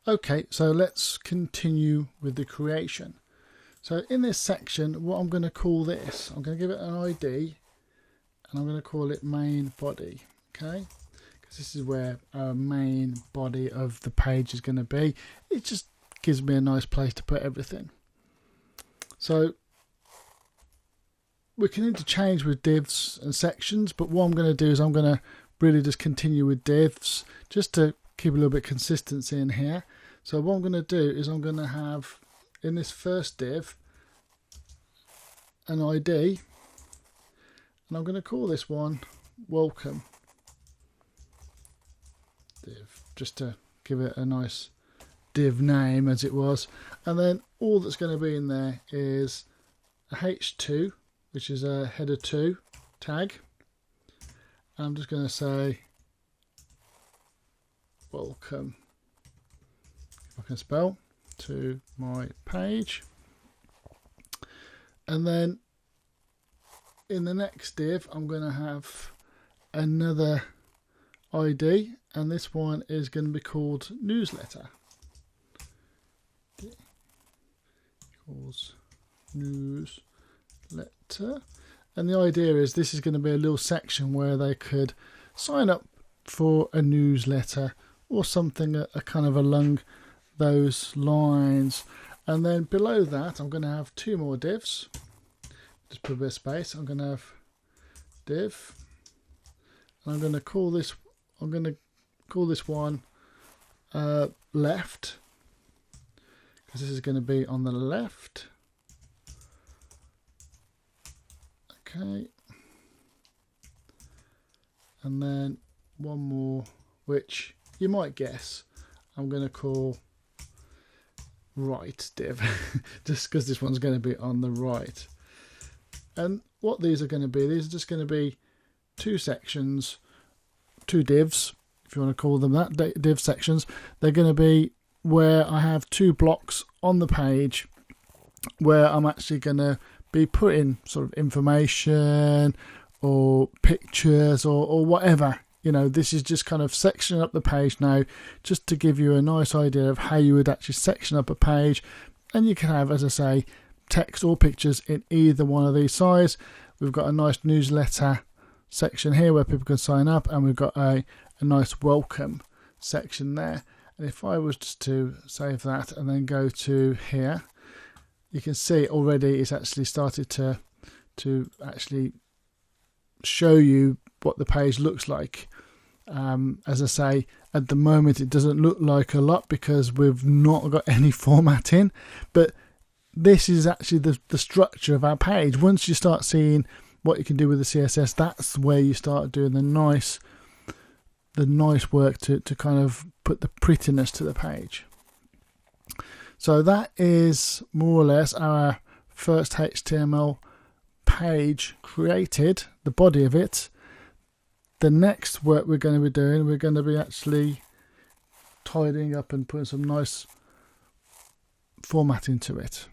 Okay, so let's continue with the creation. So in this section, what I'm going to call this, I'm going to give it an ID, and I'm going to call it main body. Okay, because this is where our main body of the page is going to be. It just gives me a nice place to put everything. So we can interchange with divs and sections, but what I'm going to do is I'm going to really just continue with divs just to keep a little bit of consistency in here. So what I'm going to do is I'm going to have in this first div an ID, and I'm going to call this one welcome div, just to give it a nice div name as it was. And then all that's going to be in there is a h2, which is a header 2 tag. I'm just going to say welcome, if I can spell, to my page. And then in the next div I'm going to have another ID, and this one is going to be called newsletter. Equals newsletter. And the idea is this is going to be a little section where they could sign up for a newsletter or something a kind of along those lines. And then below that I'm going to have two more divs. Just put a bit of space. I'm going to have div, and I'm going to call this one left, because this is going to be on the left. Okay, and then one more, which you might guess I'm going to call right div, just because this one's going to be on the right. And what these are going to be, these are just going to be two sections, two divs, if you want to call them that, div sections. They're going to be where I have two blocks on the page where I'm actually going to be putting sort of information or pictures or whatever. You know, this is just kind of sectioning up the page now, just to give you a nice idea of how you would actually section up a page. And you can have, as I say, text or pictures in either one of these sizes. We've got a nice newsletter section here where people can sign up, and we've got a nice welcome section there. And if I was just to save that and then go to here, you can see already it's actually started to actually show you what the page looks like. As I say, at the moment it doesn't look like a lot because we've not got any formatting, but this is actually the structure of our page. Once you start seeing what you can do with the CSS, that's where you start doing the nice work to kind of put the prettiness to the page. So that is more or less our first HTML page created, the body of it. The next work we're going to be doing, we're going to be actually tidying up and putting some nice formatting to it.